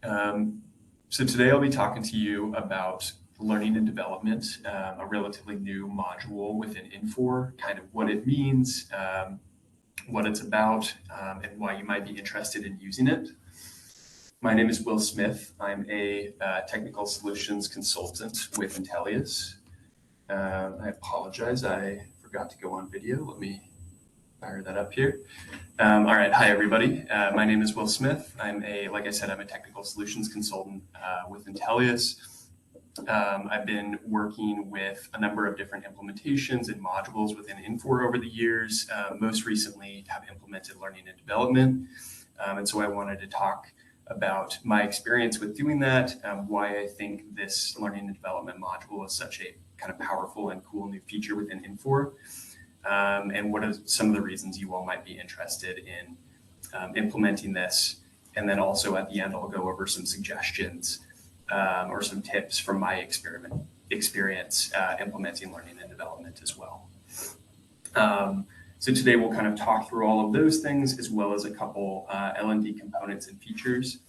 So today I'll be talking to you about learning and development, a relatively new module within Infor, kind of what it means, what it's about, and why you might be interested in using it. My name is Will Smith. I'm a technical solutions consultant with Intellias. I apologize, I forgot to go on video. Let me fire that up here. All right, hi everybody. My name is Will Smith. Like I said, I'm a technical solutions consultant with Intellias. I've been working with a number of different implementations and modules within Infor over the years. Most recently, have implemented learning and development. And so I wanted to talk about my experience with doing that, why I think this learning and development module is such a kind of powerful and cool new feature within Infor. And what are some of the reasons you all might be interested in implementing this. And then also at the end, I'll go over some suggestions or some tips from my experience implementing learning and development as well. So today we'll kind of talk through all of those things, as well as a couple L&D components and features.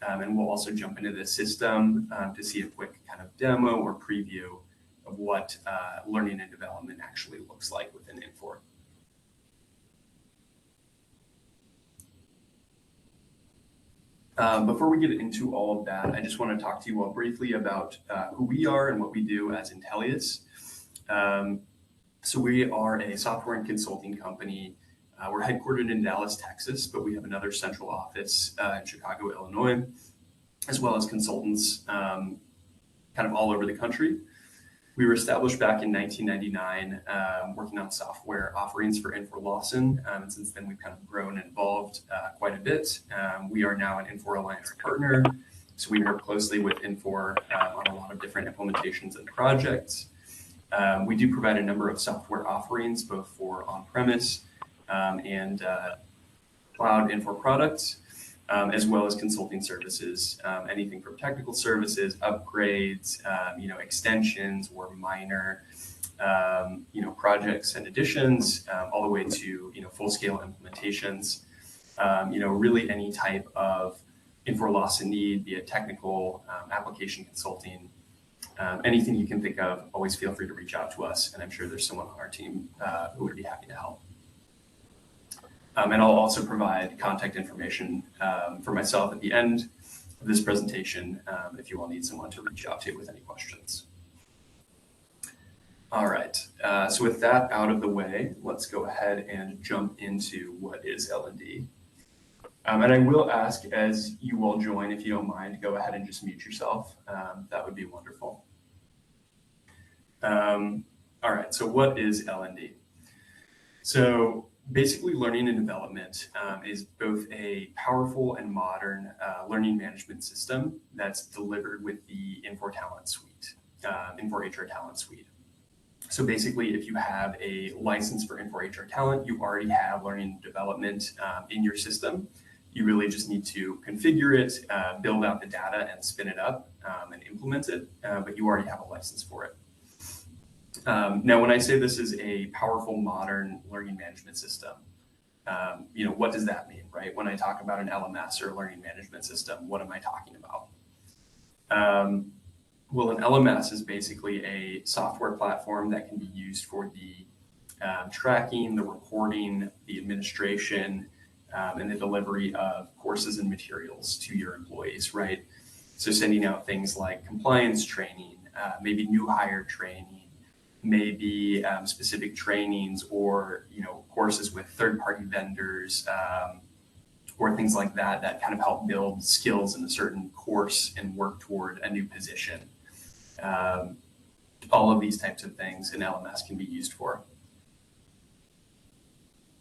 And we'll also jump into the system to see a quick kind of demo or preview of what learning and development actually looks like within Infor. Before we get into all of that, I just want to talk to you all briefly about who we are and what we do as Intellias. So we are a software and consulting company. We're headquartered in Dallas, Texas, but we have another central office in Chicago, Illinois, as well as consultants kind of all over the country. We were established back in 1999, working on software offerings for Infor Lawson. And since then, we've kind of grown and evolved quite a bit. We are now an Infor Alliance partner. So we work closely with Infor on a lot of different implementations and projects. We do provide a number of software offerings, both for on-premise and cloud Infor products, as well as consulting services, anything from technical services, upgrades, extensions or minor, projects and additions, all the way to, full-scale implementations. Really any type of Infor Lawson need, be it technical, application consulting, anything you can think of, always feel free to reach out to us. And I'm sure there's someone on our team who would be happy to help. And I'll also provide contact information for myself at the end of this presentation if you all need someone to reach out to with any questions. All right, so with that out of the way, let's go ahead and jump into what is L&D. And I will ask, as you all join, if you don't mind, go ahead and just mute yourself. That would be wonderful. All right, so what is L&D? So basically, learning and development is both a powerful and modern learning management system that's delivered with the Infor Talent Suite, Infor HR Talent Suite. So basically, if you have a license for Infor HR Talent, you already have learning and development in your system. You really just need to configure it, build out the data and spin it up and implement it, but you already have a license for it. Now, when I say this is a powerful modern learning management system, what does that mean, right? When I talk about an LMS or a learning management system, what am I talking about? Well, an LMS is basically a software platform that can be used for the tracking, the reporting, the administration, and the delivery of courses and materials to your employees, right? So sending out things like compliance training, maybe new hire training, maybe specific trainings or courses with third-party vendors or things like that that kind of help build skills in a certain course and work toward a new position. All of these types of things an LMS can be used for.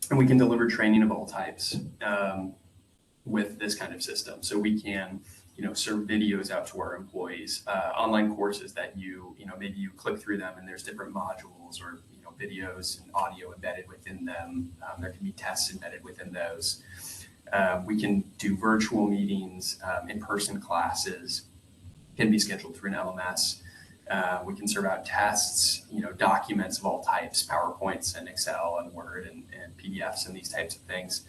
And we can deliver training of all types with this kind of system. So we can serve videos out to our employees, online courses that maybe you click through them and there's different modules or videos and audio embedded within them. There can be tests embedded within those. We can do virtual meetings, in-person classes can be scheduled through an LMS. We can serve out tests, documents of all types, PowerPoints and Excel and Word and PDFs and these types of things.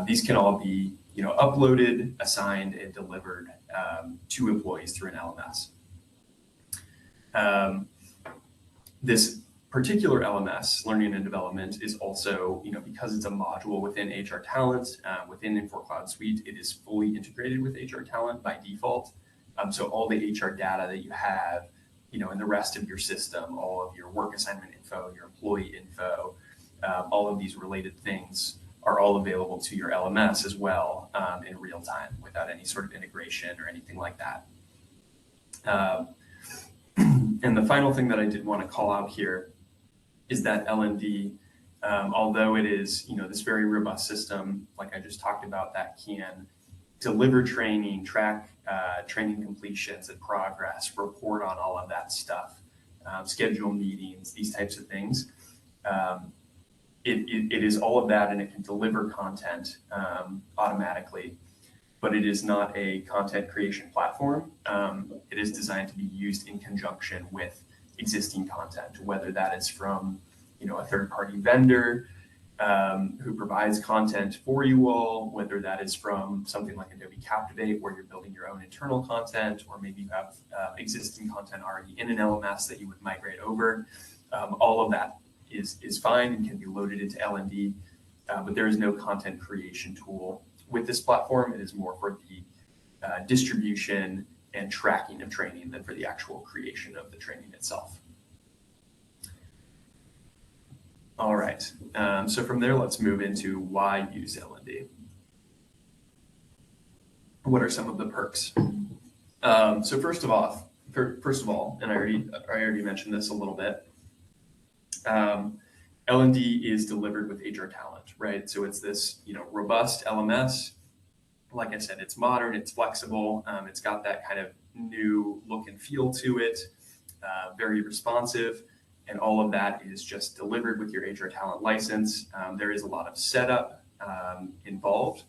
These can all be uploaded, assigned, and delivered to employees through an LMS. This particular LMS, Learning and Development, is also, because it's a module within HR Talent, within Infor Cloud Suite, it is fully integrated with HR Talent by default. So all the HR data that you have, in the rest of your system, all of your work assignment info, your employee info, all of these related things are all available to your LMS as well in real time without any sort of integration or anything like that. And the final thing that I did want to call out here is that L&D, although it is this very robust system, like I just talked about, that can deliver training, track training completions and progress, report on all of that stuff, schedule meetings, these types of things. It is all of that, and it can deliver content automatically, but it is not a content creation platform. It is designed to be used in conjunction with existing content, whether that is from a third-party vendor who provides content for you all, whether that is from something like Adobe Captivate where you're building your own internal content, or maybe you have existing content already in an LMS that you would migrate over. All of that is fine and can be loaded into L&D, but there is no content creation tool with this platform. It is more for the distribution and tracking of training than for the actual creation of the training itself. All right, so from there, let's move into why use L&D. What are some of the perks? So first of all, and I already mentioned this a little bit, L&D is delivered with HR Talent, right? So it's this robust LMS. Like I said, it's modern, it's flexible, it's got that kind of new look and feel to it, very responsive. And all of that is just delivered with your HR Talent license. There is a lot of setup involved,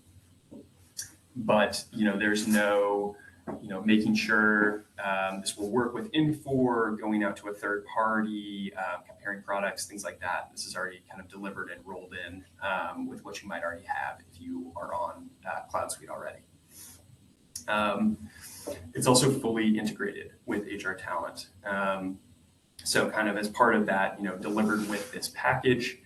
but there's no making sure this will work with Infor, going out to a third party, comparing products, things like that. This is already kind of delivered and rolled in with what you might already have if you are on Cloud Suite already. It's also fully integrated with HR Talent. So kind of as part of that, delivered with this package,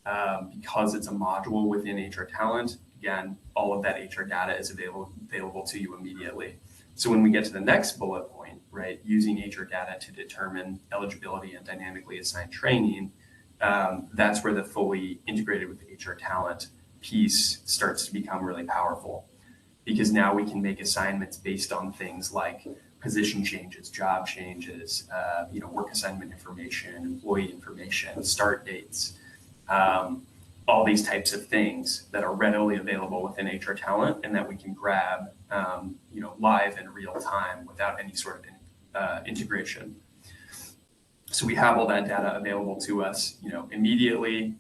because it's a module within HR Talent, again, all of that HR data is available to you immediately. So when we get to the next bullet point, right, using HR data to determine eligibility and dynamically assign training, that's where the fully integrated with HR Talent piece starts to become really powerful, because now we can make assignments based on things like position changes, job changes, work assignment information, employee information, start dates, all these types of things that are readily available within HR Talent and that we can grab, live in real time without any sort of integration. So we have all that data available to us, immediately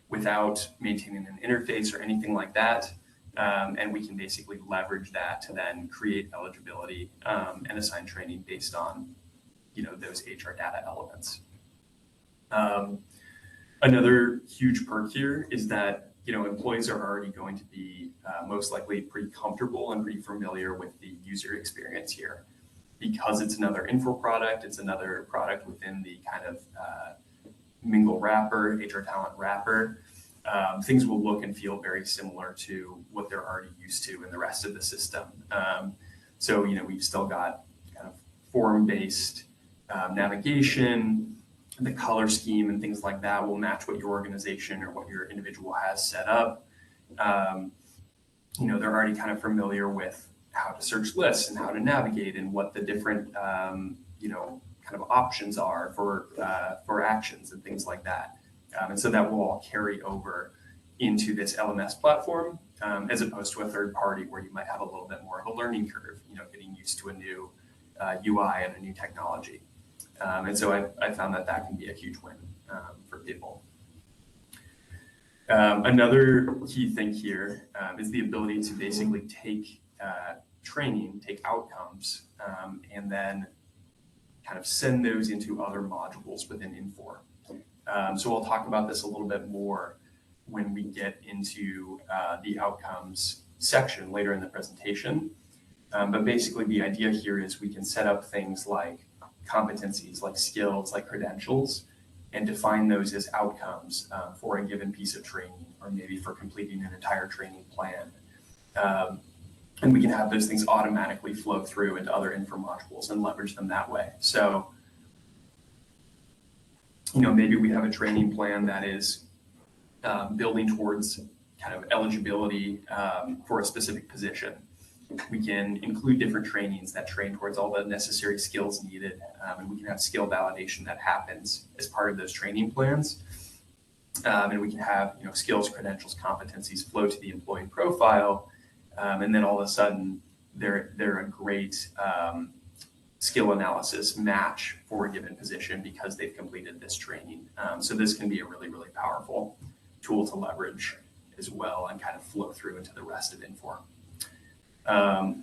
without maintaining an interface or anything like that. And we can basically leverage that to then create eligibility and assign training based on, those HR data elements. Another huge perk here is that, employees are already going to be most likely pretty comfortable and pretty familiar with the user experience here. Because it's another Infor product, it's another product within the kind of Mingle wrapper, HR Talent wrapper. Things will look and feel very similar to what they're already used to in the rest of the system. So, we've still got kind of form-based navigation. The color scheme and things like that will match what your organization or what your individual has set up. They're already kind of familiar with how to search lists and how to navigate and what the different, kind of options are for actions and things like that. And so that will all carry over into this LMS platform, as opposed to a third party where you might have a little bit more of a learning curve, getting used to a new UI and a new technology. And so I found that can be a huge win for people. Another key thing here is the ability to basically take training, take outcomes, and then kind of send those into other modules within Infor. So we'll talk about this a little bit more when we get into the outcomes section later in the presentation. But basically the idea here is we can set up things like competencies, like skills, like credentials, and define those as outcomes for a given piece of training, or maybe for completing an entire training plan. And we can have those things automatically flow through into other Infor modules and leverage them that way. So, maybe we have a training plan that is building towards kind of eligibility for a specific position. We can include different trainings that train towards all the necessary skills needed, and we can have skill validation that happens as part of those training plans. And we can have skills, credentials, competencies flow to the employee profile, and then all of a sudden they're a great skill analysis match for a given position because they've completed this training. So this can be a really, really powerful tool to leverage as well and kind of flow through into the rest of Infor.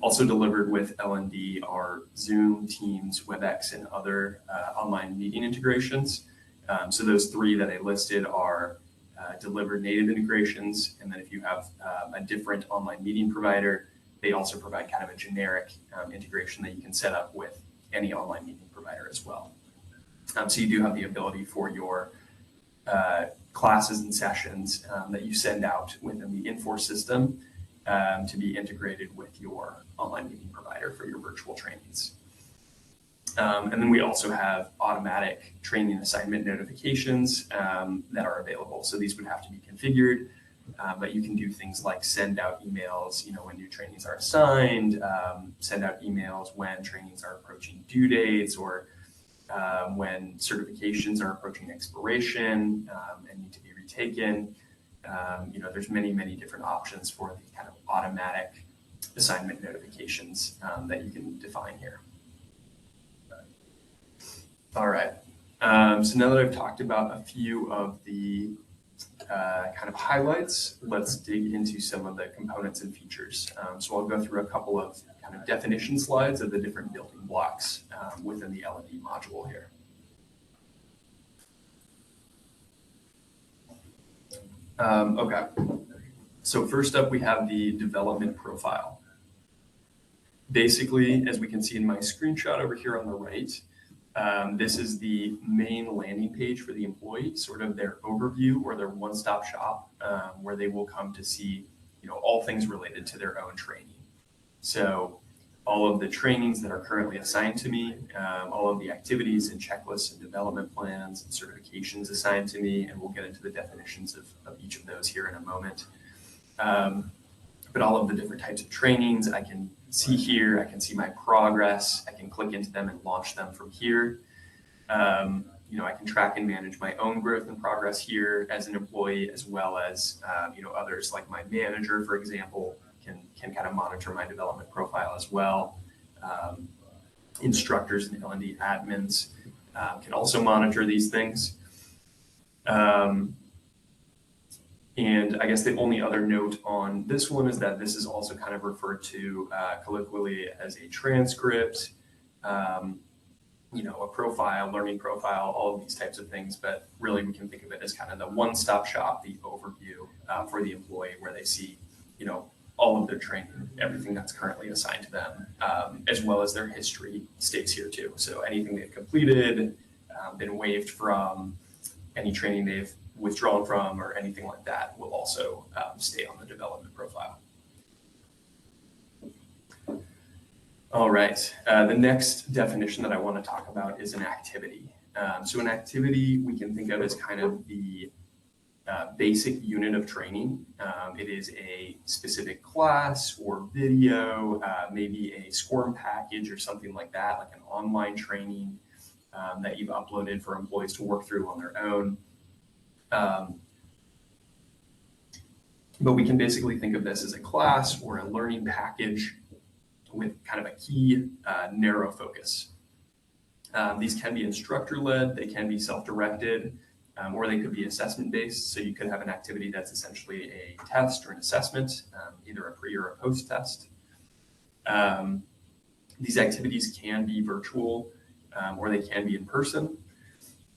Also delivered with L&D are Zoom, Teams, WebEx, and other online meeting integrations. So those three that I listed are delivered native integrations, and then if you have a different online meeting provider, they also provide kind of a generic integration that you can set up with any online meeting provider as well. So you do have the ability for your classes and sessions that you send out within the Infor system to be integrated with your online meeting provider for your virtual trainings. And then we also have automatic training assignment notifications that are available. So these would have to be configured, but you can do things like send out emails, when new trainings are assigned, send out emails when trainings are approaching due dates, or when certifications are approaching expiration and need to be retaken. There's many, many different options for the kind of automatic assignment notifications that you can define here. All right. So now that I've talked about a few of the kind of highlights, let's dig into some of the components and features. So I'll go through a couple of kind of definition slides of the different building blocks within the L&D module here. Okay. So first up, we have the development profile. Basically, as we can see in my screenshot over here on the right, this is the main landing page for the employee, sort of their overview or their one-stop shop, where they will come to see, all things related to their own training. So all of the trainings that are currently assigned to me, all of the activities and checklists and development plans and certifications assigned to me, and we'll get into the definitions of each of those here in a moment. But all of the different types of trainings I can see here. I can see my progress. I can click into them and launch them from here. I can track and manage my own growth and progress here as an employee, as well as others like my manager, for example, can kind of monitor my development profile as well. Instructors and L&D admins can also monitor these things. And I guess the only other note on this one is that this is also kind of referred to colloquially as a transcript, a profile, learning profile, all of these types of things. But really, we can think of it as kind of the one-stop shop, the overview for the employee, where they see, all of their training, everything that's currently assigned to them, as well as their history stays here too. So anything they've completed, been waived from, any training they've withdrawn from, or anything like that will also stay on the development profile. All right, the next definition that I want to talk about is an activity. So an activity we can think of as kind of the basic unit of training. It is a specific class or video, maybe a SCORM package or something like that, like an online training that you've uploaded for employees to work through on their own. But we can basically think of this as a class or a learning package with kind of a key narrow focus. These can be instructor-led, they can be self-directed, or they could be assessment-based. So you could have an activity that's essentially a test or an assessment, either a pre or a post test. These activities can be virtual or they can be in person.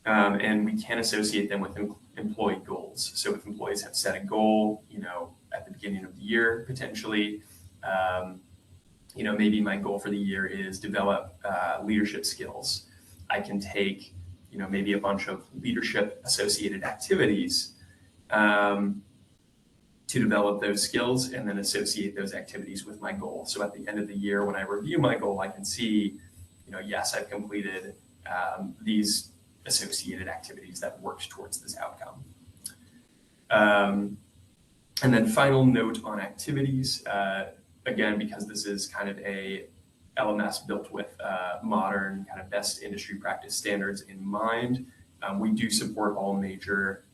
And we can associate them with employee goals. So if employees have set a goal, at the beginning of the year, potentially, maybe my goal for the year is develop leadership skills. I can take, maybe a bunch of leadership associated activities to develop those skills and then associate those activities with my goal. So at the end of the year, when I review my goal, I can see, yes, I've completed these associated activities that worked towards this outcome. And then final note on activities, again, because this is kind of a LMS built with modern kind of best industry practice standards in mind, we do support all major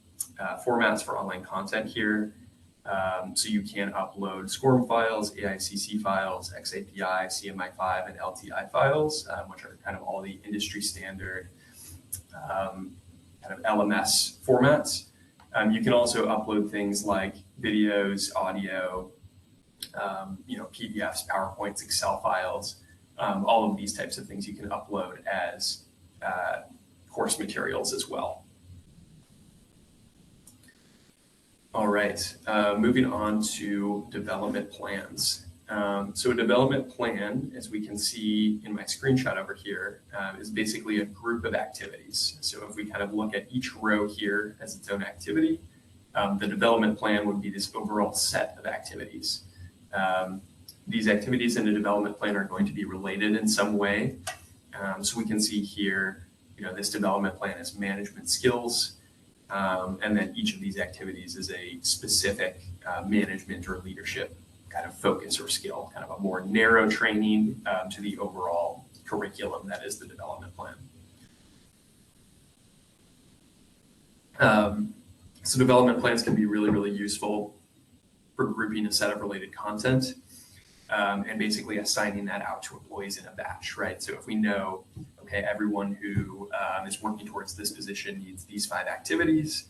formats for online content here. So you can upload SCORM files, AICC files, XAPI, CMI5, and LTI files, which are kind of all the industry standard kind of LMS formats. You can also upload things like videos, audio, PDFs, PowerPoints, Excel files, all of these types of things you can upload as course materials as well. All right, moving on to development plans. So a development plan, as we can see in my screenshot over here, is basically a group of activities. So if we kind of look at each row here as its own activity, the development plan would be this overall set of activities. These activities in a development plan are going to be related in some way. So we can see here, this development plan is management skills, and then each of these activities is a specific management or leadership kind of focus or skill, kind of a more narrow training to the overall curriculum that is the development plan. So development plans can be really, really useful for grouping a set of related content and basically assigning that out to employees in a batch, right? So if we know, okay, everyone who is working towards this position needs these 5 activities,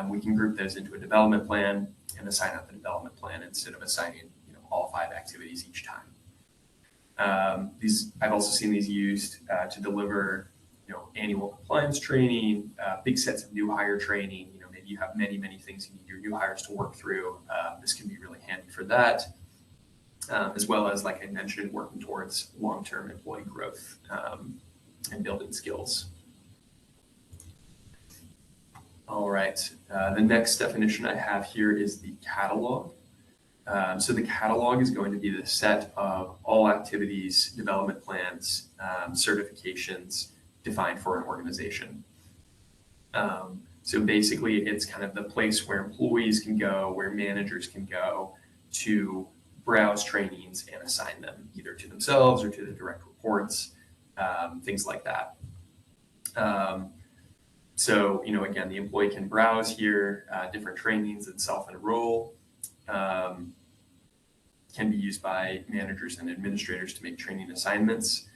we can group those into a development plan and assign out the development plan instead of assigning all 5 activities each time. I've also seen these used to deliver annual compliance training, big sets of new hire training. Maybe you have many things you need your new hires to work through. This can be really handy for that, as well as, like I mentioned, working towards long-term employee growth and building skills. All right, the next definition I have here is the catalog. So the catalog is going to be the set of all activities, development plans, certifications defined for an organization. So basically, it's kind of the place where employees can go, where managers can go to browse trainings and assign them either to themselves or to the direct reports, things like that. So, again, the employee can browse here, different trainings and self-enroll. Can be used by managers and administrators to make training assignments.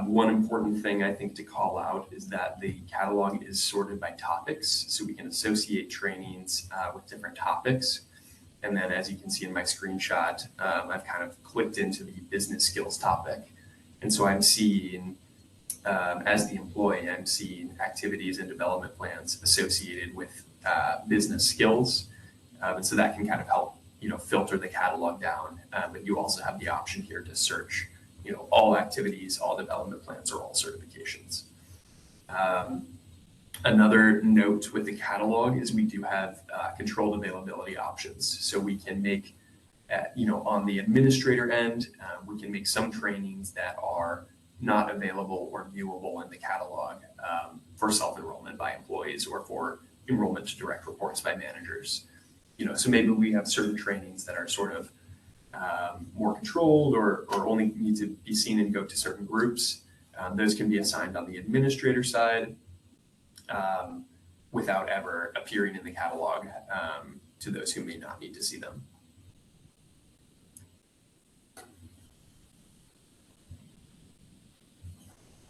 One important thing I think to call out is that the catalog is sorted by topics, so we can associate trainings with different topics. And then, as you can see in my screenshot, I've kind of clicked into the business skills topic. And so I'm seeing, as the employee, I'm seeing activities and development plans associated with business skills. And so that can kind of help filter the catalog down, but you also have the option here to search, all activities, all development plans, or all certifications. Another note with the catalog is we do have controlled availability options. So we can make, on the administrator end, we can make some trainings that are not available or viewable in the catalog for self-enrollment by employees or for enrollment to direct reports by managers. So maybe we have certain trainings that are sort of more controlled or only need to be seen and go to certain groups. Those can be assigned on the administrator side without ever appearing in the catalog to those who may not need to see them.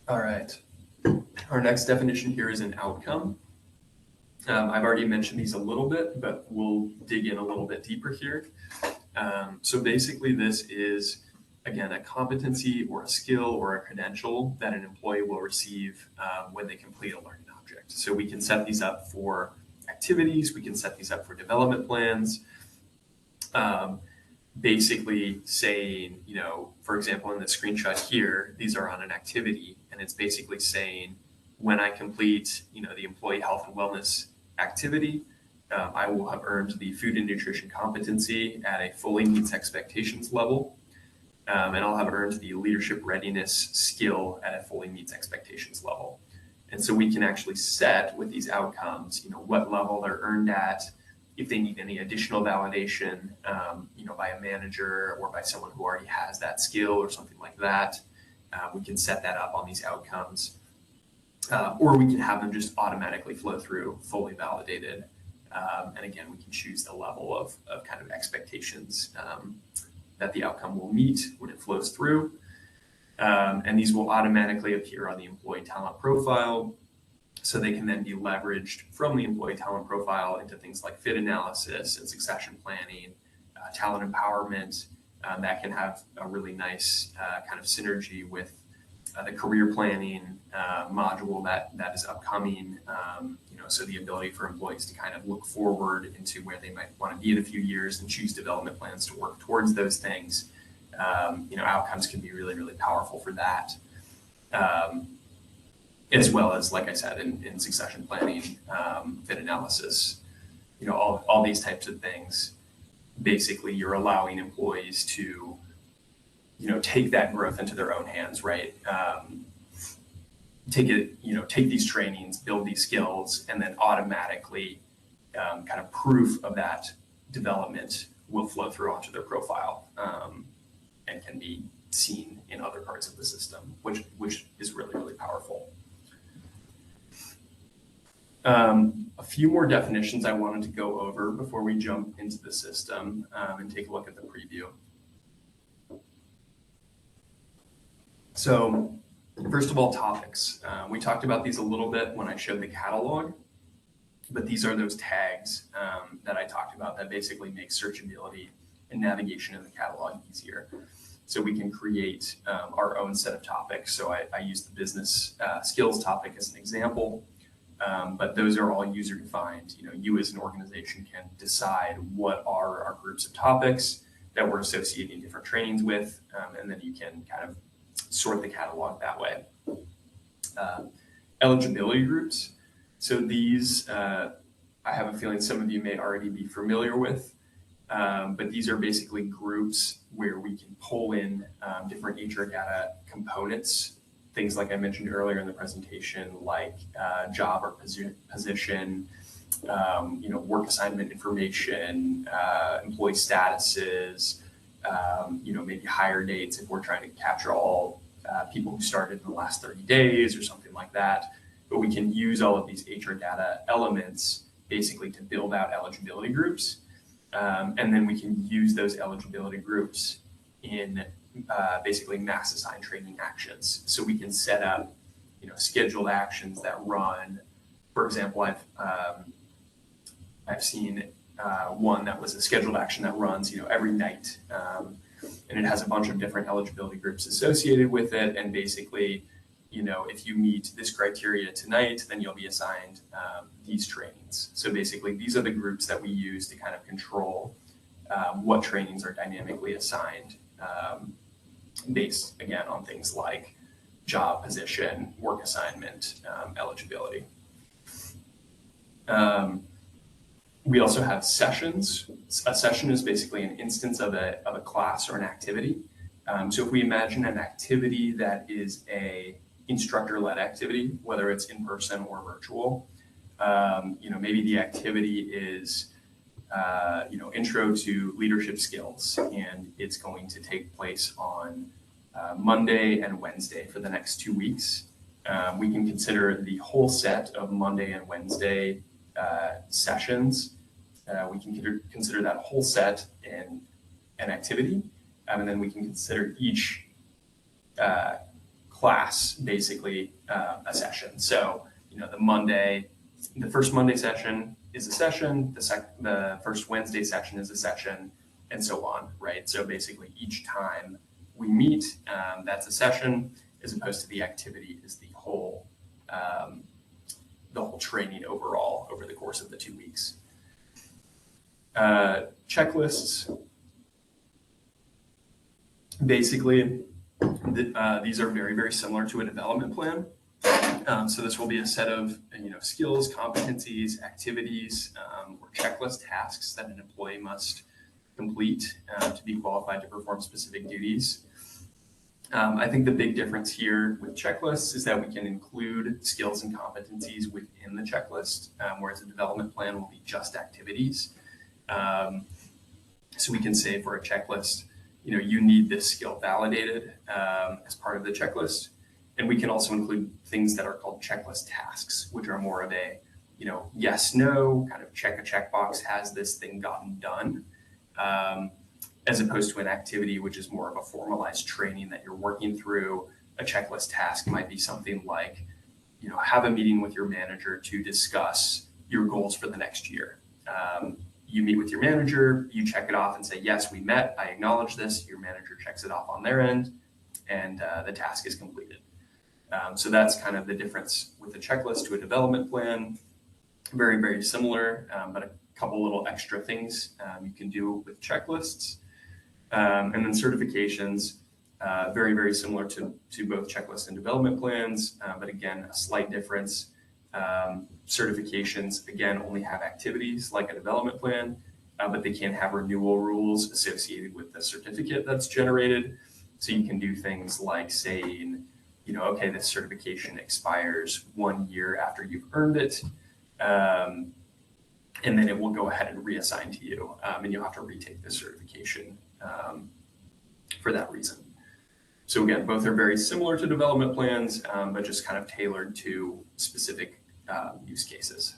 All right, our next definition here is an outcome. I've already mentioned these a little bit, but we'll dig in a little bit deeper here. So basically this is, again, a competency or a skill or a credential that an employee will receive when they complete a learning object. So we can set these up for activities. We can set these up for development plans. Basically saying, for example, in the screenshot here, these are on an activity, and it's basically saying, when I complete, the employee health and wellness activity, I will have earned the food and nutrition competency at a fully meets expectations level. And I'll have earned the leadership readiness skill at a fully meets expectations level. And so we can actually set with these outcomes, what level they're earned at, if they need any additional validation, by a manager or by someone who already has that skill or something like that. We can set that up on these outcomes. Or we can have them just automatically flow through fully validated. And again, we can choose the level of kind of expectations that the outcome will meet when it flows through. And these will automatically appear on the employee talent profile. So they can then be leveraged from the employee talent profile into things like fit analysis and succession planning, talent empowerment. That can have a really nice kind of synergy with the career planning module that is upcoming. So the ability for employees to kind of look forward into where they might want to be in a few years and choose development plans to work towards those things. Outcomes can be really, really powerful for that. As well as, like I said, in succession planning, fit analysis, all these types of things. Basically, you're allowing employees to, take that growth into their own hands, right? Take these trainings, build these skills, and then automatically kind of proof of that development will flow through onto their profile and can be seen in other parts of the system, which is really, really powerful. A few more definitions I wanted to go over before we jump into the system and take a look at the preview. So first of all, topics. We talked about these a little bit when I showed the catalog, but these are those tags that I talked about that basically make searchability and navigation in the catalog easier. So we can create our own set of topics. So I used the business skills topic as an example. But those are all user defined. You as an organization can decide what are our groups of topics that we're associating different trainings with, and then you can kind of sort the catalog that way. Eligibility groups. So these, I have a feeling some of you may already be familiar with, but these are basically groups where we can pull in different HR data components. Things like I mentioned earlier in the presentation, like job or position, work assignment information, employee statuses, maybe hire dates if we're trying to capture all people who started in the last 30 days or something like that. But we can use all of these HR data elements basically to build out eligibility groups. And then we can use those eligibility groups in basically mass assigned training actions. So we can set up, scheduled actions that run. For example, I've seen one that was a scheduled action that runs, every night, and it has a bunch of different eligibility groups associated with it. And basically, if you meet this criteria tonight, then you'll be assigned these trainings. So basically, these are the groups that we use to kind of control what trainings are dynamically assigned. Based again on things like job position, work assignment, eligibility. We also have sessions. A session is basically an instance of a class or an activity. So if we imagine an activity that is a instructor-led activity, whether it's in person or virtual, maybe the activity is intro to leadership skills, and it's going to take place on Monday and Wednesday for the next 2 weeks. We can consider the whole set of Monday and Wednesday sessions. We can consider that whole set in an activity, and then we can consider each class basically a session. So, the first Monday session is a session, the first Wednesday session is a session, and so on, right? So basically each time we meet, that's a session, as opposed to the activity is the whole the whole training overall over the course of the 2 weeks. Checklists. Basically, these are very, very similar to a development plan. So this will be a set of skills, competencies, activities, or checklist tasks that an employee must complete to be qualified to perform specific duties. I think the big difference here with checklists is that we can include skills and competencies within the checklist, whereas a development plan will be just activities. So we can say for a checklist, you need this skill validated as part of the checklist. And we can also include things that are called checklist tasks, which are more of a, yes, no, kind of check a checkbox, has this thing gotten done, as opposed to an activity, which is more of a formalized training that you're working through. A checklist task might be something like, have a meeting with your manager to discuss your goals for the next year. You meet with your manager, you check it off and say, yes, we met, I acknowledge this. Your manager checks it off on their end, and the task is completed. So that's kind of the difference with a checklist to a development plan. Very, very similar, but a couple little extra things you can do with checklists. And then certifications, very, very similar to both checklists and development plans, but again, a slight difference. Certifications, again, only have activities like a development plan, but they can have renewal rules associated with the certificate that's generated. So you can do things like saying, okay, this certification expires 1 year after you've earned it, and then it will go ahead and reassign to you, and you'll have to retake the certification for that reason. So again, both are very similar to development plans, but just kind of tailored to specific use cases.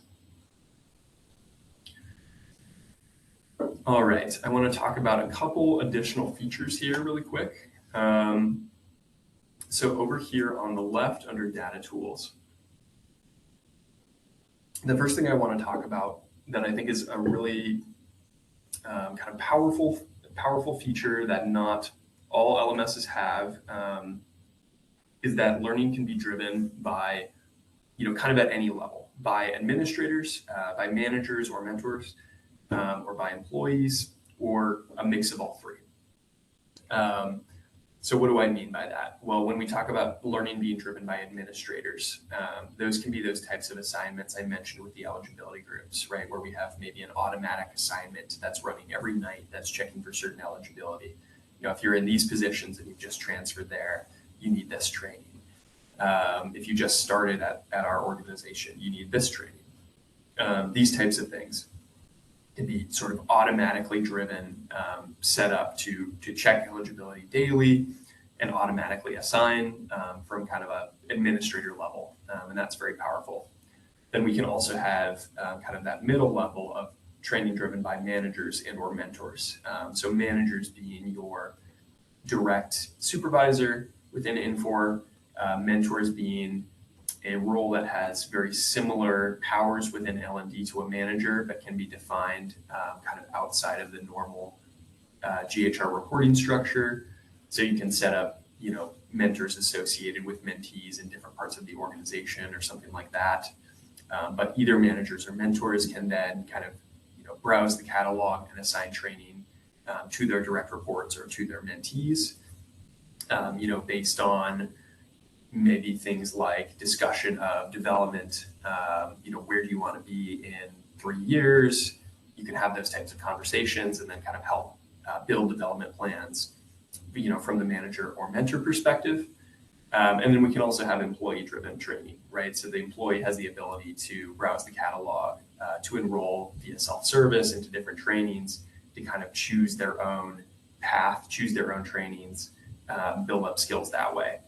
All right, I want to talk about a couple additional features here really quick. So over here on the left under data tools, the first thing I want to talk about that I think is a really kind of powerful feature that not all LMSs have is that learning can be driven by, kind of at any level, by administrators, by managers or mentors, or by employees, or a mix of all three. So what do I mean by that? Well, when we talk about learning being driven by administrators, those can be those types of assignments I mentioned with the eligibility groups, right? Where we have maybe an automatic assignment that's running every night that's checking for certain eligibility. If you're in these positions and you've just transferred there, you need this training. If you just started at our organization, you need this training. These types of things can be sort of automatically driven, set up to check eligibility daily and automatically assign from kind of a administrator level, and that's very powerful. Then we can also have kind of that middle level of training driven by managers and or mentors. So managers being your direct supervisor within Infor, mentors being a role that has very similar powers within L&D to a manager, but can be defined kind of outside of the normal GHR reporting structure. So you can set up, mentors associated with mentees in different parts of the organization or something like that. But either managers or mentors can then kind of, browse the catalog and assign training to their direct reports or to their mentees, based on maybe things like discussion of development, where do you want to be in 3 years? You can have those types of conversations and then kind of help build development plans, from the manager or mentor perspective. And then we can also have employee-driven training, right? So the employee has the ability to browse the catalog, to enroll via self-service into different trainings, to kind of choose their own path, choose their own trainings, build up skills that way.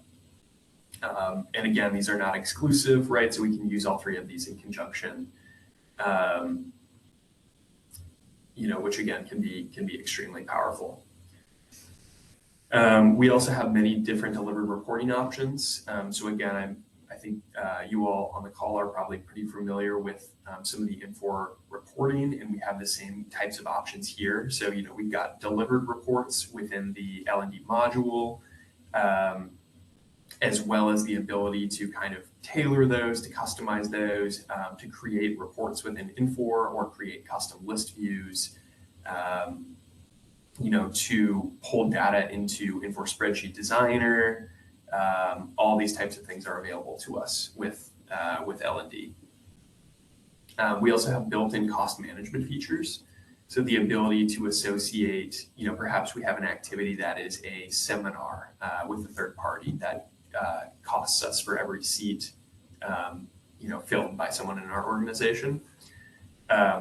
And again, these are not exclusive, right? So we can use all three of these in conjunction, which again can be extremely powerful. We also have many different delivered reporting options. So again, I think you all on the call are probably pretty familiar with some of the Infor reporting, and we have the same types of options here. So, we've got delivered reports within the L&D module. as well as the ability to kind of tailor those, to customize those, to create reports within Infor or create custom list views, to pull data into Infor Spreadsheet Designer. All these types of things are available to us with L&D. We also have built-in cost management features. So the ability to associate, perhaps we have an activity that is a seminar with a third party that costs us for every seat, filled by someone in our organization.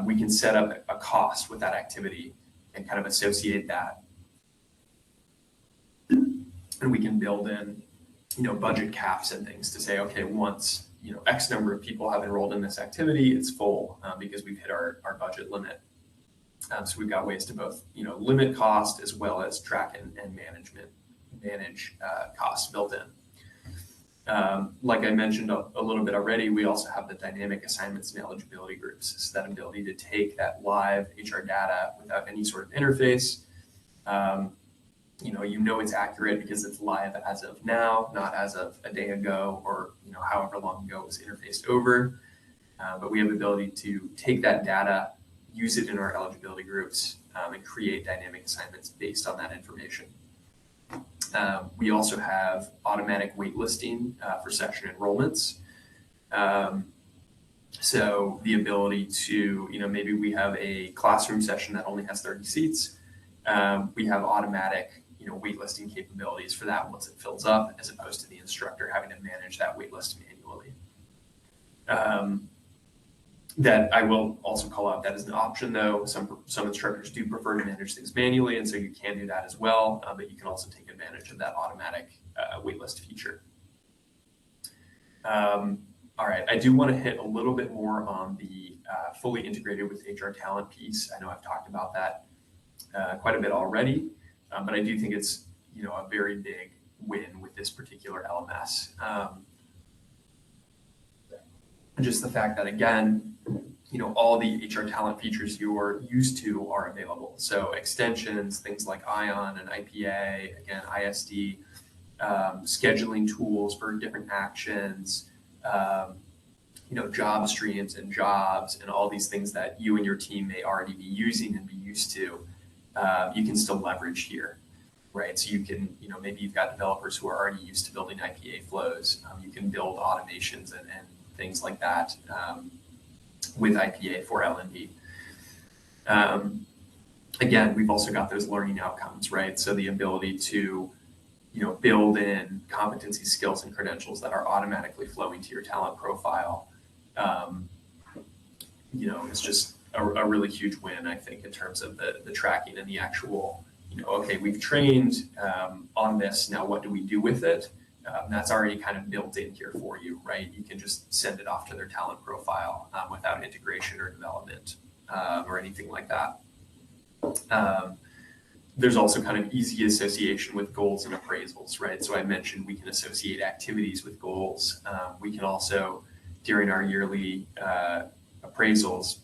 We can set up a cost with that activity and kind of associate that. And we can build in, budget caps and things to say, okay, once, X number of people have enrolled in this activity, it's full because we've hit our budget limit. So we've got ways to both, limit cost as well as track and manage costs built in. Like I mentioned a little bit already, we also have the dynamic assignments and eligibility groups. So that ability to take that live HR data without any sort of interface. It's accurate because it's live as of now, not as of a day ago or, however long ago it was interfaced over. But we have the ability to take that data, use it in our eligibility groups, and create dynamic assignments based on that information. We also have automatic waitlisting for session enrollments. So the ability to, maybe we have a classroom session that only has 30 seats. We have automatic, waitlisting capabilities for that once it fills up, as opposed to the instructor having to manage that waitlist manually. That I will also call out that as an option, though. Some instructors do prefer to manage things manually, and so you can do that as well, but you can also take advantage of that automatic waitlist feature. All right, I do want to hit a little bit more on the fully integrated with HR talent piece. I know I've talked about that quite a bit already, but I do think it's a very big win with this particular LMS. Just the fact that, again, all the HR talent features you're used to are available. So extensions, things like ION and IPA, again, ISD, scheduling tools for different actions, job streams and jobs, and all these things that you and your team may already be using and be used to, you can still leverage here, right? So you can, maybe you've got developers who are already used to building IPA flows. You can build automations and things like that with IPA for L&D. Again, we've also got those learning outcomes, right? So the ability to, build in competency, skills, and credentials that are automatically flowing to your talent profile. It's just a really huge win, I think, in terms of the tracking and the actual, okay, we've trained on this. Now, what do we do with it? That's already kind of built in here for you, right? You can just send it off to their talent profile without integration or development or anything like that. There's also kind of easy association with goals and appraisals, right? So I mentioned we can associate activities with goals. We can also, during our yearly appraisals,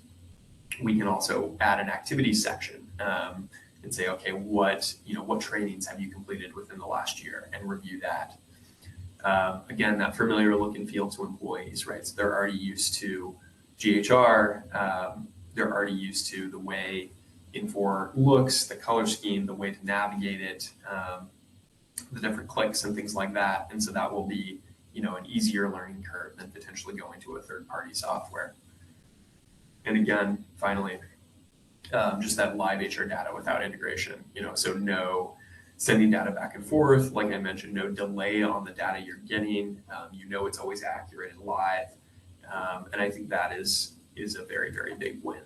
we can also add an activities section and say, okay, what trainings have you completed within the last year, and review that. Again, that familiar look and feel to employees, right? So they're already used to GHR. They're already used to the way Infor looks, the color scheme, the way to navigate it, the different clicks and things like that. And so that will be, an easier learning curve than potentially going to a third-party software. And again, finally, just that live HR data without integration, so no sending data back and forth. Like I mentioned, no delay on the data you're getting. It's always accurate and live. And I think that is a very, very big win.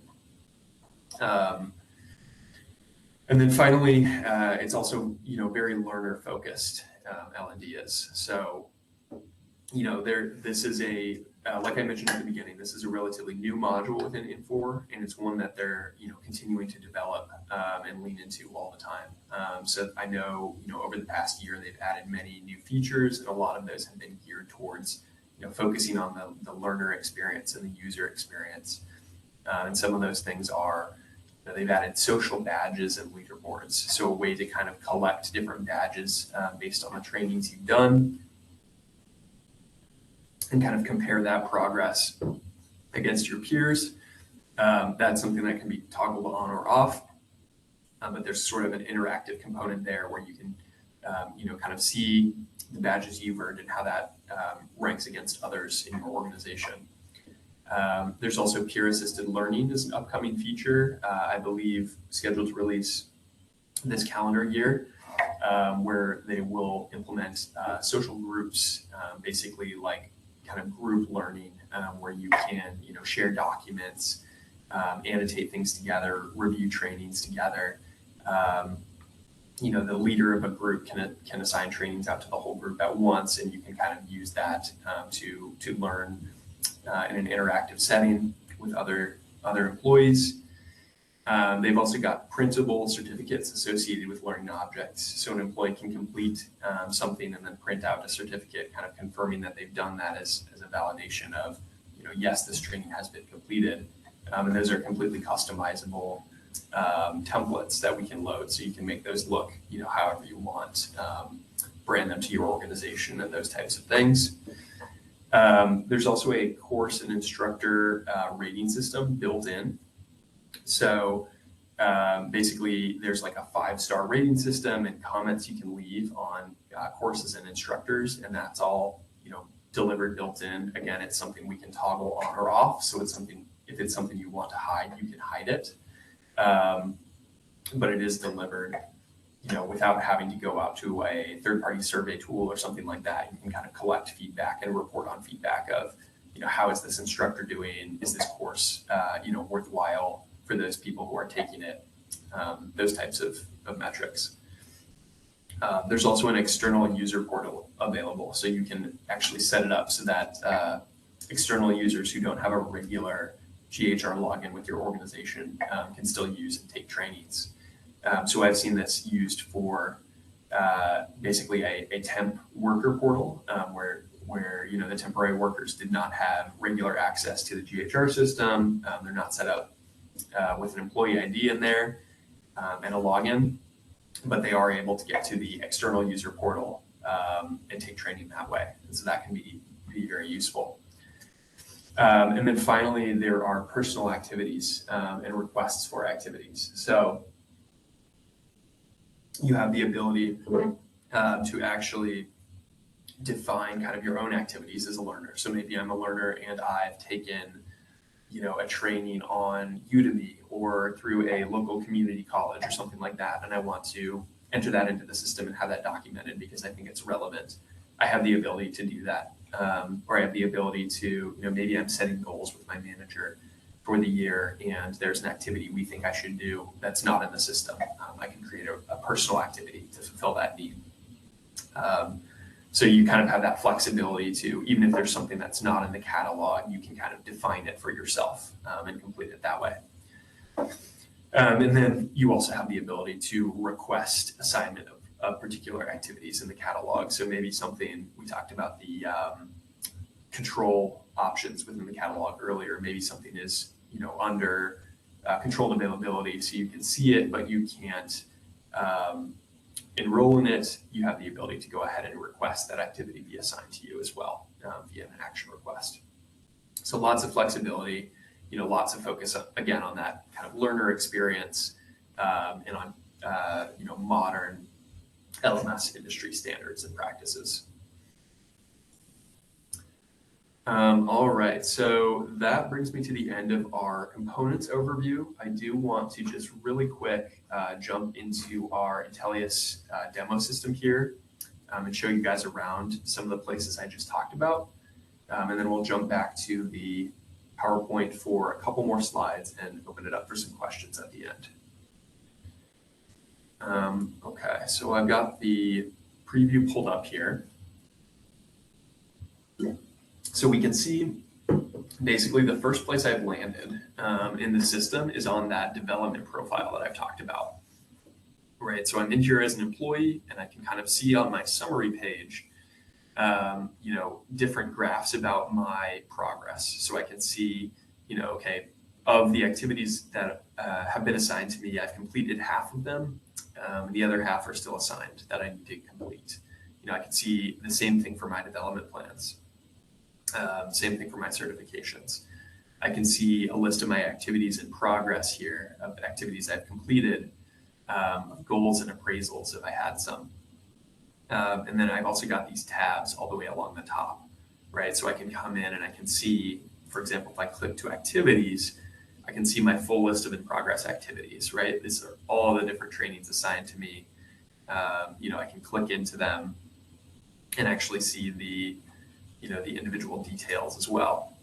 And then finally, it's also, very learner focused, L&D is. So, this is like I mentioned at the beginning, this is a relatively new module within Infor, and it's one that they're, continuing to develop and lean into all the time. So I know, over the past year, they've added many new features, and a lot of those have been geared towards, focusing on the learner experience and the user experience. And some of those things are, they've added social badges and leaderboards. So a way to kind of collect different badges based on the trainings you've done. and kind of compare that progress against your peers. That's something that can be toggled on or off, but there's sort of an interactive component there where you can, kind of see the badges you've earned and how that ranks against others in your organization. There's also peer-assisted learning as an upcoming feature, I believe scheduled to release this calendar year, where they will implement social groups, basically like kind of group learning, where you can, share documents, annotate things together, review trainings together. The leader of a group can assign trainings out to the whole group at once, and you can kind of use that to learn in an interactive setting with other employees. They've also got printable certificates associated with learning objects. So an employee can complete something and then print out a certificate kind of confirming that they've done that as a validation of, yes, this training has been completed. And those are completely customizable templates that we can load. So you can make those look, however you want, brand them to your organization and those types of things. There's also a course and instructor rating system built in. So basically there's like a 5-star rating system and comments you can leave on courses and instructors, and that's all, delivered built in. Again, it's something we can toggle on or off. So it's something, if it's something you want to hide, you can hide it. But it is delivered, without having to go out to a third-party survey tool or something like that. You can kind of collect feedback and report on feedback of, how is this instructor doing? Is this course, worthwhile for those people who are taking it? Those types of metrics. There's also an external user portal available. So you can actually set it up so that external users who don't have a regular GHR login with your organization can still use and take trainings. So I've seen this used for basically a temp worker portal where the temporary workers did not have regular access to the GHR system. They're not set up with an employee ID in there and a login, but they are able to get to the external user portal and take training that way. And so that can be very useful. And then finally, there are personal activities and requests for activities. So you have the ability to actually define kind of your own activities as a learner. So maybe I'm a learner and I've taken, a training on Udemy or through a local community college or something like that, and I want to enter that into the system and have that documented because I think it's relevant. I have the ability to do that. Or I have the ability to, maybe I'm setting goals with my manager for the year and there's an activity we think I should do that's not in the system. I can create a personal activity to fulfill that need. So you kind of have that flexibility to, even if there's something that's not in the catalog, you can kind of define it for yourself and complete it that way. And then you also have the ability to request assignment of particular activities in the catalog. So maybe something, we talked about the control options within the catalog earlier. Maybe something is, under controlled availability, so you can see it, but you can't enroll in it. You have the ability to go ahead and request that activity be assigned to you as well via an action request. So lots of flexibility, lots of focus again on that kind of learner experience and on modern LMS industry standards and practices. All right, so that brings me to the end of our components overview. I do want to just really quick jump into our Intellias demo system here and show you guys around some of the places I just talked about. And then we'll jump back to the PowerPoint for a couple more slides and open it up for some questions at the end. Okay, so I've got the preview pulled up here. So we can see basically the first place I've landed in the system is on that development profile that I've talked about. Right, so I'm in here as an employee and I can kind of see on my summary page, different graphs about my progress. So I can see, okay, of the activities that have been assigned to me, I've completed half of them. The other half are still assigned that I need to complete. I can see the same thing for my development plans. Same thing for my certifications. I can see a list of my activities in progress here, of activities I've completed, goals and appraisals if I had some. And then I've also got these tabs all the way along the top, right? So I can come in and I can see, for example, if I click to activities, I can see my full list of in progress activities, right? These are all the different trainings assigned to me. I can click into them and actually see the individual details as well.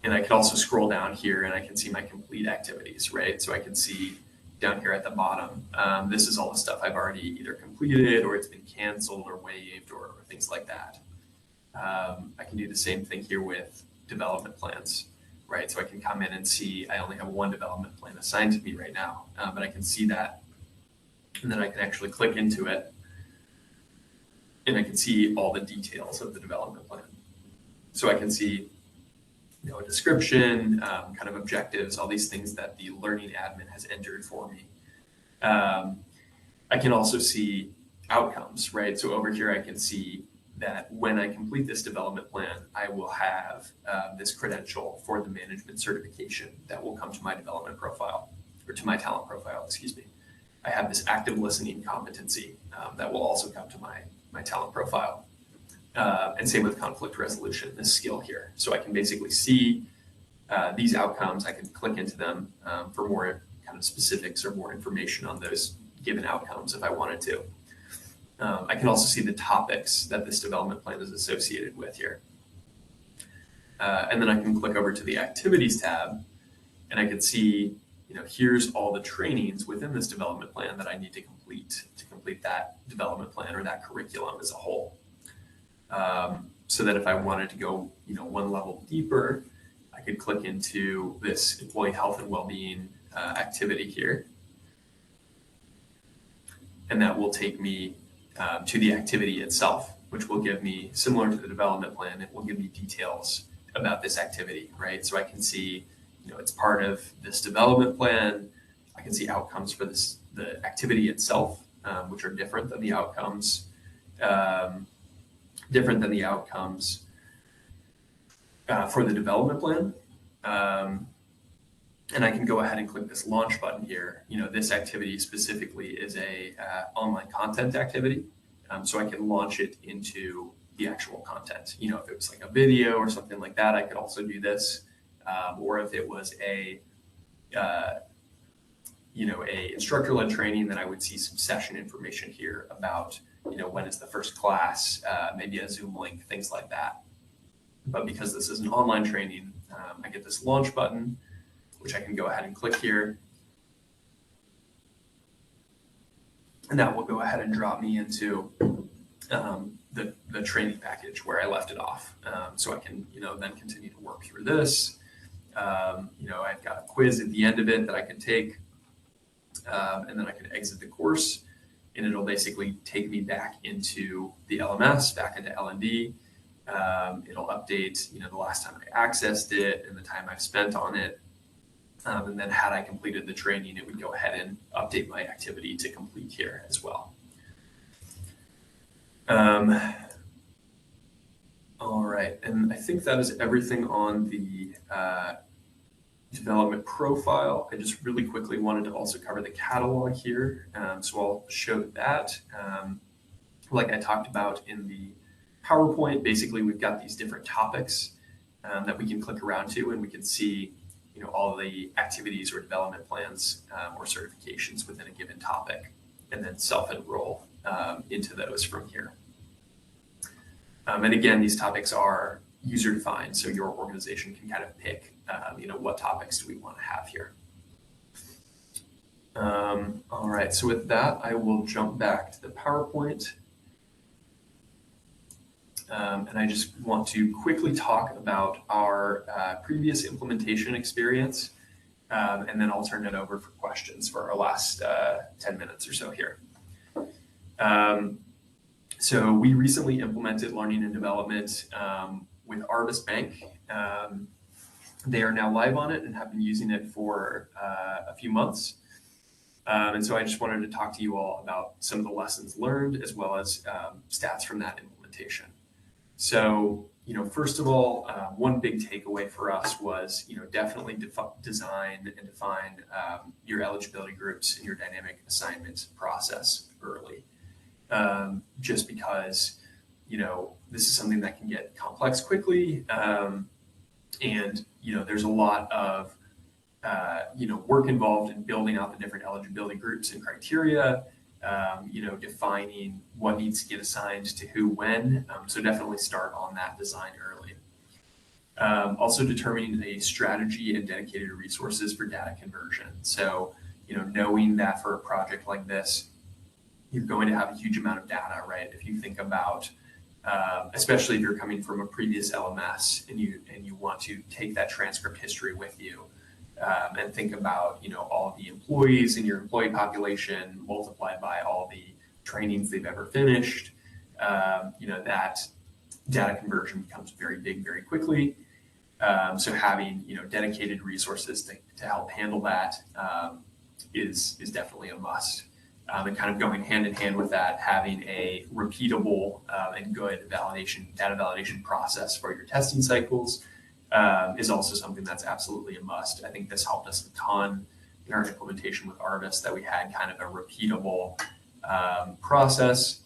And I can also scroll down here and I can see my complete activities, right? So I can see down here at the bottom, this is all the stuff I've already either completed or it's been canceled or waived or things like that. I can do the same thing here with development plans, right? So I can come in and see I only have one development plan assigned to me right now, but I can see that. And then I can actually click into it and I can see all the details of the development plan. So I can see a description, kind of objectives, all these things that the learning admin has entered for me. I can also see outcomes, right? So over here, I can see that when I complete this development plan, I will have this credential for the management certification that will come to my development profile, or to my talent profile, excuse me. I have this active listening competency that will also come to my talent profile. And same with conflict resolution, this skill here. So I can basically see these outcomes. I can click into them for more kind of specifics or more information on those given outcomes if I wanted to. I can also see the topics that this development plan is associated with here. And then I can click over to the activities tab and I can see, here's all the trainings within this development plan that I need to complete that development plan or that curriculum as a whole. So that if I wanted to go, one level deeper, I could click into this employee health and well-being activity here. And that will take me to the activity itself, which will give me, similar to the development plan, it will give me details about this activity, right? So I can see, it's part of this development plan. I can see outcomes for the activity itself, which are different than the outcomes for the development plan. And I can go ahead and click this launch button here. This activity specifically is a online content activity. So I can launch it into the actual content. If it was like a video or something like that, I could also do this. Or if it was a instructor-led training, then I would see some session information here about, when is the first class, maybe a Zoom link, things like that. But because this is an online training, I get this launch button, which I can go ahead and click here. And that will go ahead and drop me into the training package where I left it off. So I can, then continue to work through this. I've got a quiz at the end of it that I can take, and then I can exit the course, and it'll basically take me back into the LMS, back into L&D. It'll update, the last time I accessed it and the time I've spent on it. And then had I completed the training, it would go ahead and update my activity to complete here as well. All right, and I think that is everything on the development profile. I just really quickly wanted to also cover the catalog here. So I'll show that. Like I talked about in the PowerPoint, basically we've got these different topics that we can click around to, and we can see all the activities or development plans or certifications within a given topic, and then self-enroll into those from here. And again, these topics are user-defined, so your organization can kind of pick, what topics do we want to have here. All right, so with that, I will jump back to the PowerPoint. And I just want to quickly talk about our previous implementation experience, and then I'll turn it over for questions for our last 10 minutes or so here. So we recently implemented learning and development with Arvis Bank. They are now live on it and have been using it for a few months. And so I just wanted to talk to you all about some of the lessons learned as well as stats from that implementation. So, first of all, one big takeaway for us was, definitely design and define your eligibility groups in your dynamic assignment process early. Just because, this is something that can get complex quickly. And, there's a lot of, work involved in building out the different eligibility groups and criteria, defining what needs to get assigned to who when. So definitely start on that design early. Also determining a strategy and dedicated resources for data conversion. So, knowing that for a project like this, you're going to have a huge amount of data, right? If you think about, especially if you're coming from a previous LMS and you want to take that transcript history with you, and think about, all the employees in your employee population multiplied by all the trainings they've ever finished, that data conversion becomes very big very quickly. So having, dedicated resources to help handle that is definitely a must. And kind of going hand in hand with that, having a repeatable and good data validation process for your testing cycles is also something that's absolutely a must. I think this helped us a ton in our implementation with Arvis, that we had kind of a repeatable process,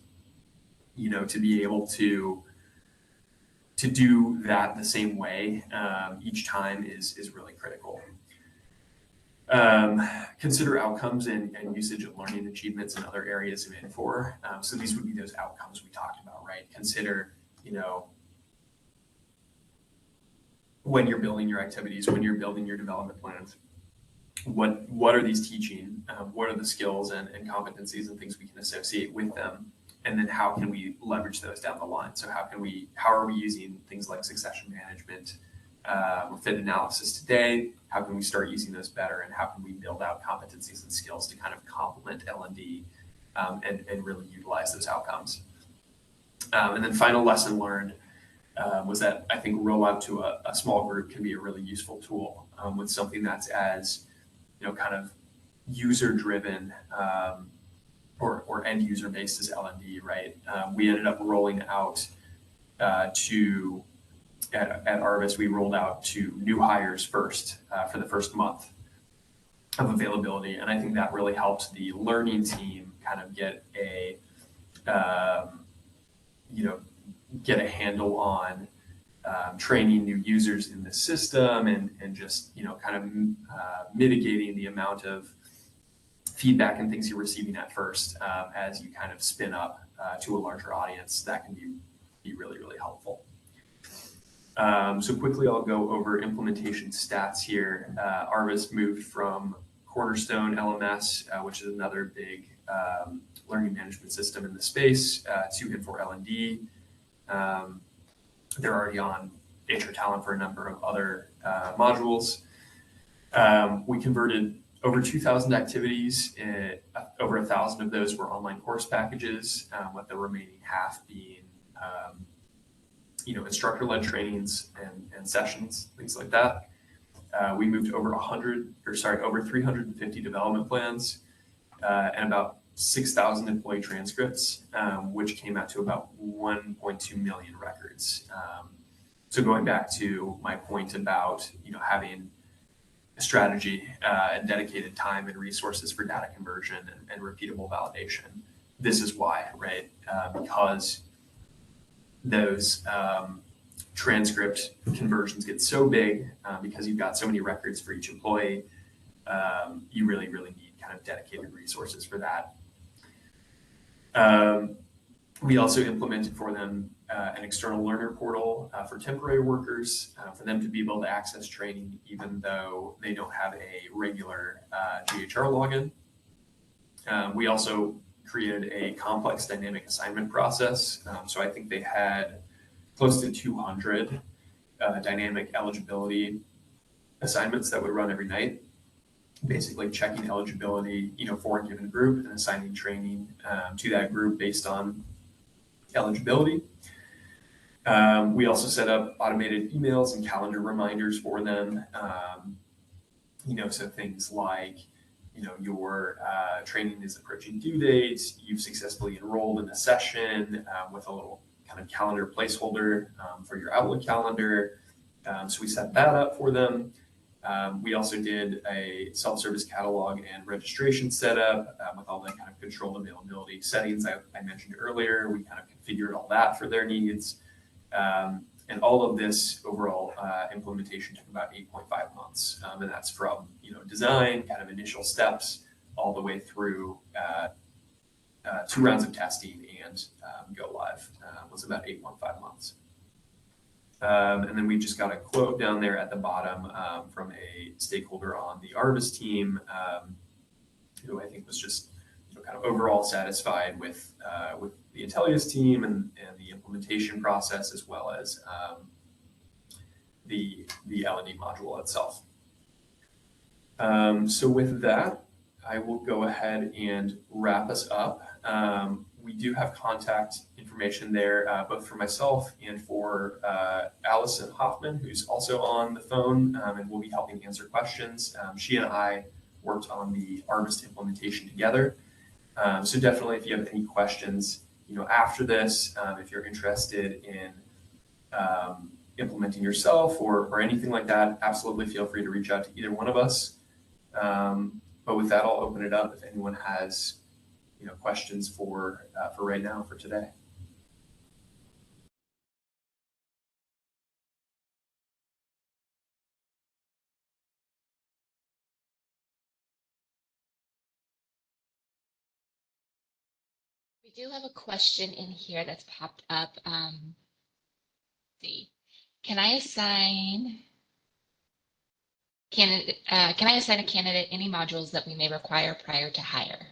to be able to do that the same way each time is really critical. Consider outcomes and usage of learning achievements in other areas of Infor. So these would be those outcomes we talked about, right? Consider, when you're building your activities, when you're building your development plans, what are these teaching? What are the skills and competencies and things we can associate with them? And then how can we leverage those down the line? So how are we using things like succession management or fit analysis today? How can we start using those better? And how can we build out competencies and skills to kind of complement L&D and really utilize those outcomes? And then final lesson learned was that I think rollout to a small group can be a really useful tool with something that's as, kind of user-driven or end-user based as L&D, right? We ended up rolling out at Arvis, we rolled out to new hires first for the first month of availability. And I think that really helped the learning team kind of get a handle on training new users in the system and just, kind of mitigating the amount of feedback and things you're receiving at first as you kind of spin up to a larger audience. That can be really, really helpful. So quickly, I'll go over implementation stats here. Arvis moved from Cornerstone LMS, which is another big learning management system in the space, to Infor L&D. They're already on HR Talent for a number of other modules. We converted over 2,000 activities. Over 1,000 of those were online course packages, with the remaining half being instructor-led trainings and sessions, things like that. We moved over 350 development plans and about 6,000 employee transcripts, which came out to about 1.2 million records. So going back to my point about having a strategy and dedicated time and resources for data conversion and repeatable validation, this is why, right? Because those transcript conversions get so big because you've got so many records for each employee, you really, really need kind of dedicated resources for that. We also implemented for them an external learner portal for temporary workers for them to be able to access training even though they don't have a regular GHR login. We also created a complex dynamic assignment process. So I think they had close to 200 dynamic eligibility assignments that would run every night, basically checking eligibility, for a given group and assigning training to that group based on eligibility. We also set up automated emails and calendar reminders for them. So things like your training is approaching due dates, you've successfully enrolled in a session with a little kind of calendar placeholder for your Outlook calendar. So we set that up for them. We also did a self-service catalog and registration setup with all the kind of controlled availability settings I mentioned earlier. We kind of configured all that for their needs. And all of this overall implementation took about 8.5 months. And that's from design, kind of initial steps, all the way through 2 rounds of testing and go live was about 8.5 months. And then we just got a quote down there at the bottom from a stakeholder on the Arvis team, who I think was just kind of overall satisfied with the Intellias team and the implementation process, as well as the L&D module itself. So with that, I will go ahead and wrap us up. We do have contact information there, both for myself and for Alyson Hoffman, who's also on the phone and will be helping answer questions. She and I worked on the Arvis implementation together. So definitely, if you have any questions, after this, if you're interested in implementing yourself or anything like that, absolutely feel free to reach out to either one of us. But with that, I'll open it up if anyone has questions for right now, for today. We do have a question in here that's popped up. See, can I assign a candidate any modules that we may require prior to hire?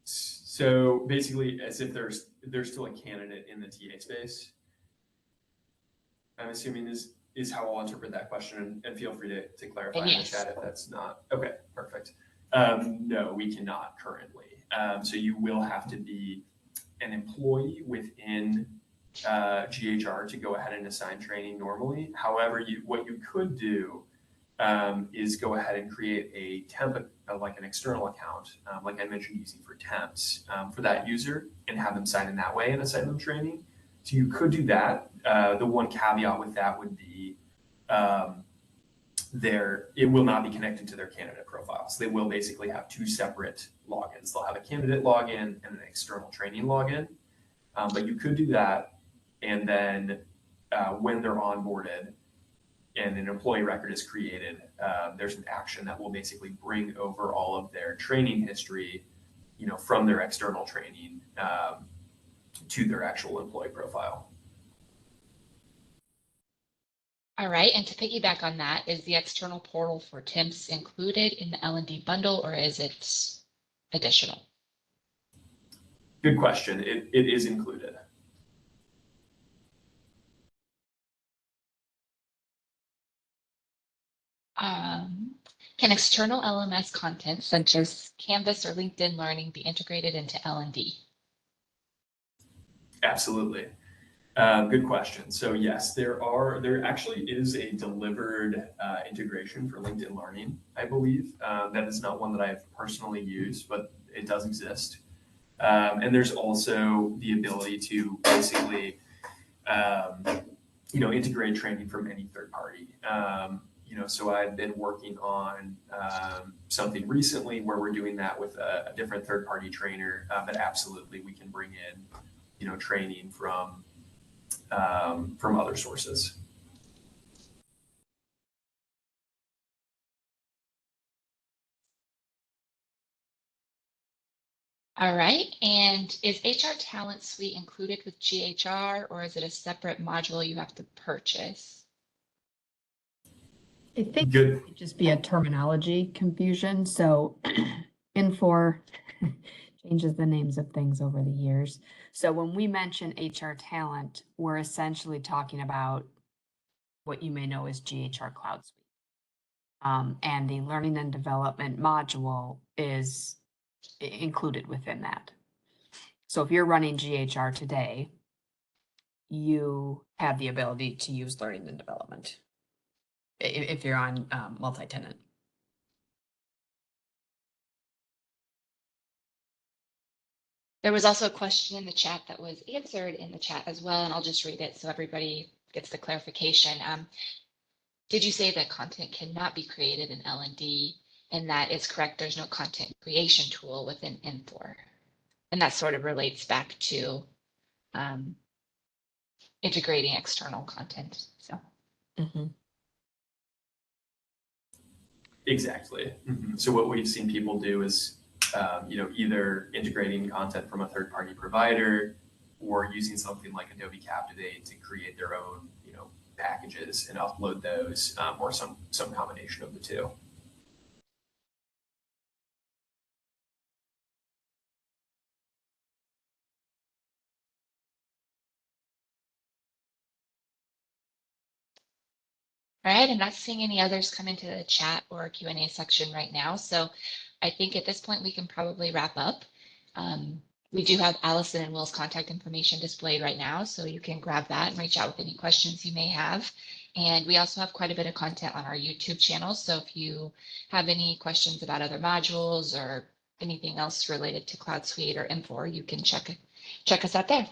So basically, as if there's still a candidate in the TA space. I'm assuming is how I'll interpret that question, and feel free to clarify in the chat if that's not. Okay, perfect. No, we cannot currently. So you will have to be an employee within GHR to go ahead and assign training normally. However, what you could do is go ahead and create a temp, like an external account, like I mentioned, using for temps for that user, and have them sign in that way and assign them training. So you could do that. The one caveat with that would be it will not be connected to their candidate profile. So they will basically have 2 separate logins. They'll have a candidate login and an external training login. But you could do that, and then when they're onboarded and an employee record is created, there's an action that will basically bring over all of their training history, from their external training to their actual employee profile. All right, and to piggyback on that, is the external portal for temps included in the L&D bundle, or is it additional? Good question. It is included. Can external LMS content, such as Canvas or LinkedIn Learning, be integrated into L&D? Absolutely. Good question. So yes, there actually is a delivered integration for LinkedIn Learning, I believe. That is not one that I've personally used, but it does exist. And there's also the ability to basically, integrate training from any third party. So I've been working on something recently where we're doing that with a different third party trainer, but absolutely we can bring in, training from other sources. All right, and is HR Talent Suite included with GHR, or is it a separate module you have to purchase? I think it might just be a terminology confusion. So Infor changes the names of things over the years. So when we mention HR Talent, we're essentially talking about what you may know as GHR Cloud Suite. And the learning and development module is included within that. So if you're running GHR today, you have the ability to use learning and development. if you're on multi-tenant. There was also a question in the chat that was answered in the chat as well, and I'll just read it so everybody gets the clarification. Did you say that content cannot be created in L&D? And that is correct. There's no content creation tool within Infor. And that sort of relates back to integrating external content. So. Exactly. So what we've seen people do is, either integrating content from a third-party provider or using something like Adobe Captivate to create their own, packages and upload those, or some combination of the two. All right, I'm not seeing any others come into the chat or Q&A section right now. So I think at this point we can probably wrap up. We do have Alyson and Will's contact information displayed right now, so you can grab that and reach out with any questions you may have. And we also have quite a bit of content on our YouTube channel. So if you have any questions about other modules or anything else related to Cloud Suite or Infor, you can check us out there.